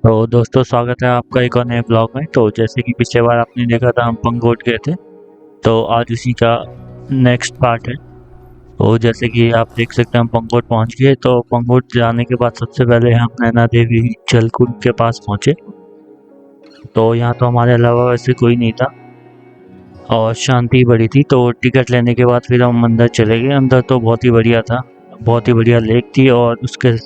तो दोस्तों स्वागत है आपका एक और नए ब्लॉग में। तो जैसे कि पिछले बार आपने देखा था हम पंगोट गए थे, तो आज उसी का नेक्स्ट पार्ट है। तो जैसे कि आप देख सकते हैं हम पंगोट पहुंच गए। तो पंगोट जाने के बाद सबसे पहले हम नैना देवी जलकुंड के पास पहुंचे। तो यहाँ तो हमारे अलावा वैसे कोई नहीं था और शांति बड़ी थी। तो टिकट लेने के बाद फिर हम अंदर चले गए। अंदर तो बहुत ही बढ़िया था, बहुत ही बढ़िया लेक थी और उसके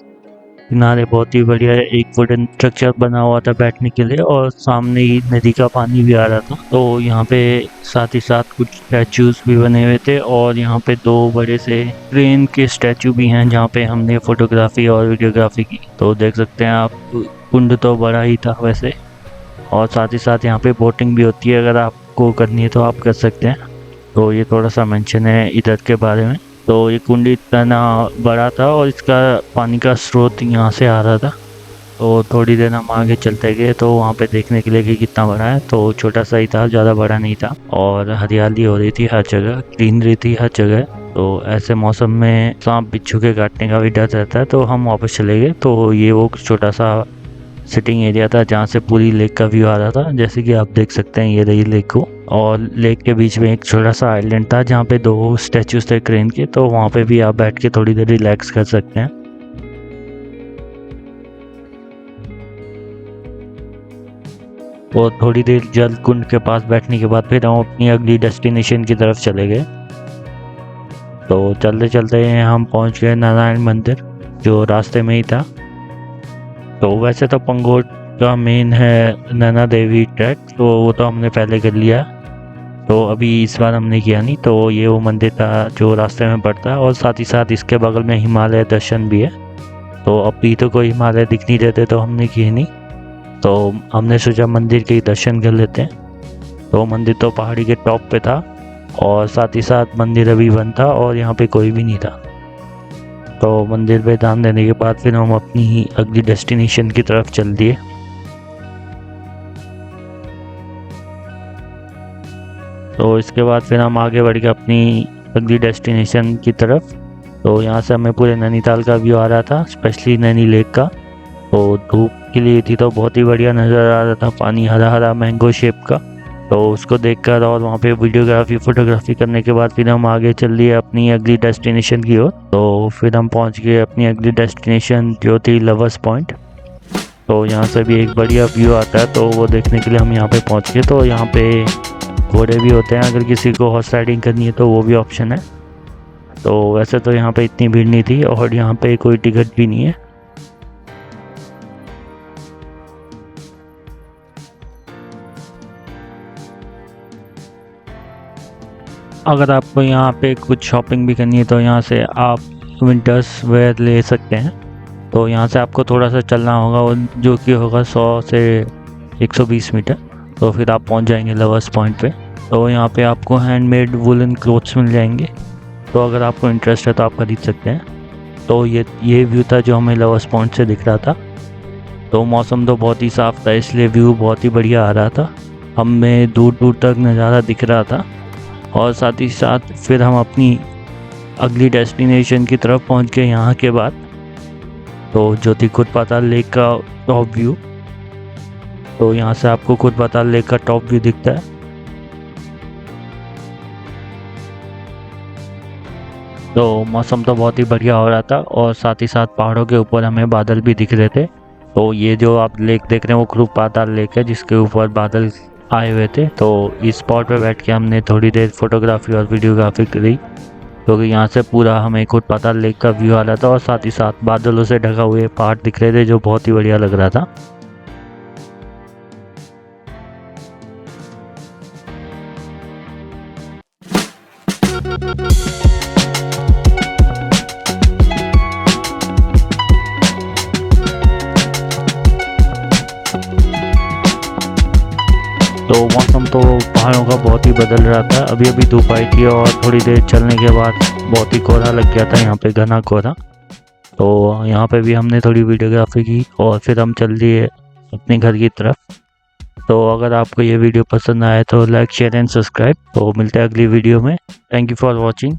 किनारे बहुत ही बढ़िया एक वुडन स्ट्रक्चर बना हुआ था बैठने के लिए और सामने ही नदी का पानी भी आ रहा था। तो यहाँ पे साथ ही साथ कुछ स्टैचूज भी बने हुए थे और यहाँ पे दो बड़े से ट्रेन के स्टैचू भी हैं जहाँ पे हमने फोटोग्राफी और वीडियोग्राफी की। तो देख सकते हैं आप, कुंड तो बड़ा ही था वैसे। और साथ ही साथ यहाँ पे बोटिंग भी होती है, अगर आपको करनी है तो आप कर सकते हैं। तो ये थोड़ा सा मेंशन है इधर के बारे में। तो ये कुंड इतना बड़ा था और इसका पानी का स्रोत यहाँ से आ रहा था। तो थोड़ी देर हम आगे चलते गए तो वहाँ पे देखने के लिए कि कितना बड़ा है। तो छोटा सा ही था, ज़्यादा बड़ा नहीं था और हरियाली हो रही थी हर जगह, ग्रीनरी थी हर जगह। तो ऐसे मौसम में सांप बिच्छू के काटने का भी डर रहता है। तो हम वापस चले गए। तो ये वो छोटा सा सिटिंग एरिया था जहाँ से पूरी लेक का व्यू आ रहा था। जैसे कि आप देख सकते हैं ये रही लेक को, और लेक के बीच में एक छोटा सा आइलैंड था जहाँ पे दो स्टैचूज थे क्रेन के। तो वहाँ पे भी आप बैठ के थोड़ी देर रिलैक्स कर सकते हैं। और थोड़ी देर जल कुंड के पास बैठने के बाद फिर हम अपनी अगली डेस्टिनेशन की तरफ चले गए। तो चलते चलते हम पहुँच गए नारायण मंदिर, जो रास्ते में ही था। तो वैसे तो पंगोट का मेन है नैना देवी ट्रैक, तो वो तो हमने पहले कर लिया। तो अभी इस बार हमने किया नहीं। तो ये वो मंदिर था जो रास्ते में पड़ता है और साथ ही साथ इसके बगल में हिमालय दर्शन भी है। तो अभी तो कोई हिमालय दिख नहीं देते तो हमने किए नहीं। तो हमने सोचा मंदिर के ही दर्शन कर लेते हैं। तो मंदिर तो पहाड़ी के टॉप पे था और साथ ही साथ मंदिर अभी बंद था और यहाँ पे कोई भी नहीं था। तो मंदिर पे ध्यान देने के बाद फिर हम अपनी ही अगली डेस्टिनेशन की तरफ चल दिए। तो इसके बाद फिर हम आगे बढ़ के अपनी अगली डेस्टिनेशन की तरफ। तो यहाँ से हमें पूरे नैनीताल का व्यू आ रहा था, स्पेशली नैनी लेक का। तो धूप के लिए थी तो बहुत ही बढ़िया नज़र आ रहा था, पानी हरा हरा मैंगो शेप का। तो उसको देखकर और वहाँ पे वीडियोग्राफी फोटोग्राफी करने के बाद फिर हम आगे चल लिए अपनी अगली डेस्टिनेशन की ओर। तो फिर हम पहुँच गए अपनी अगली डेस्टिनेशन जो थी लवर्स पॉइंट। तो यहाँ से भी एक बढ़िया व्यू आता है, तो वो देखने के लिए हम यहाँ पे पहुँच गए। तो यहाँ पे घोड़े भी होते हैं, अगर किसी को हॉर्स राइडिंग करनी है तो वो भी ऑप्शन है। तो वैसे तो यहाँ पे इतनी भीड़ नहीं थी और यहाँ पे कोई टिकट भी नहीं है। अगर आपको यहाँ पे कुछ शॉपिंग भी करनी है तो यहाँ से आप विंटर्स वेयर ले सकते हैं। तो यहाँ से आपको थोड़ा सा चलना होगा और जो कि होगा 100 से 120 मीटर। तो फिर आप पहुँच जाएंगे लवर्स पॉइंट पे। तो यहाँ पे आपको हैंडमेड वुलन क्लोथ्स मिल जाएंगे। तो अगर आपको इंटरेस्ट है तो आप खरीद सकते हैं। तो ये व्यू था जो हमें लवर्स पॉइंट से दिख रहा था। तो मौसम तो बहुत ही साफ़ था, इसलिए व्यू बहुत ही बढ़िया आ रहा था, हमें दूर दूर तक नज़ारा दिख रहा था। और साथ ही साथ फिर हम अपनी अगली डेस्टिनेशन की तरफ पहुंच गए यहाँ के बाद। तो जो थी खुद पाताल लेक का टॉप व्यू। तो यहाँ से आपको खुद पाताल लेक का टॉप व्यू दिखता है। तो मौसम तो बहुत ही बढ़िया हो रहा था और साथ ही साथ पहाड़ों के ऊपर हमें बादल भी दिख रहे थे। तो ये जो आप लेक देख रहे हैं वो खुद पाताल लेक है जिसके ऊपर बादल आए हुए थे। तो इस स्पॉट पे बैठ के हमने थोड़ी देर फोटोग्राफी और वीडियोग्राफी करी, क्योंकि यहाँ से पूरा हमें खुद पाताल लेक का व्यू आ रहा था और साथ ही साथ बादलों से ढका हुए पहाड़ दिख रहे थे जो बहुत ही बढ़िया लग रहा था। तो मौसम तो पहाड़ों का बहुत ही बदल रहा था, अभी अभी धूप आई थी और थोड़ी देर चलने के बाद बहुत ही कोहरा लग गया था, यहाँ पे घना कोहरा। तो यहाँ पे भी हमने थोड़ी वीडियोग्राफी की और फिर हम चल दिए अपने घर की तरफ। तो अगर आपको ये वीडियो पसंद आए तो लाइक शेयर एंड सब्सक्राइब। तो मिलते हैं अगली वीडियो में। Thank you for watching.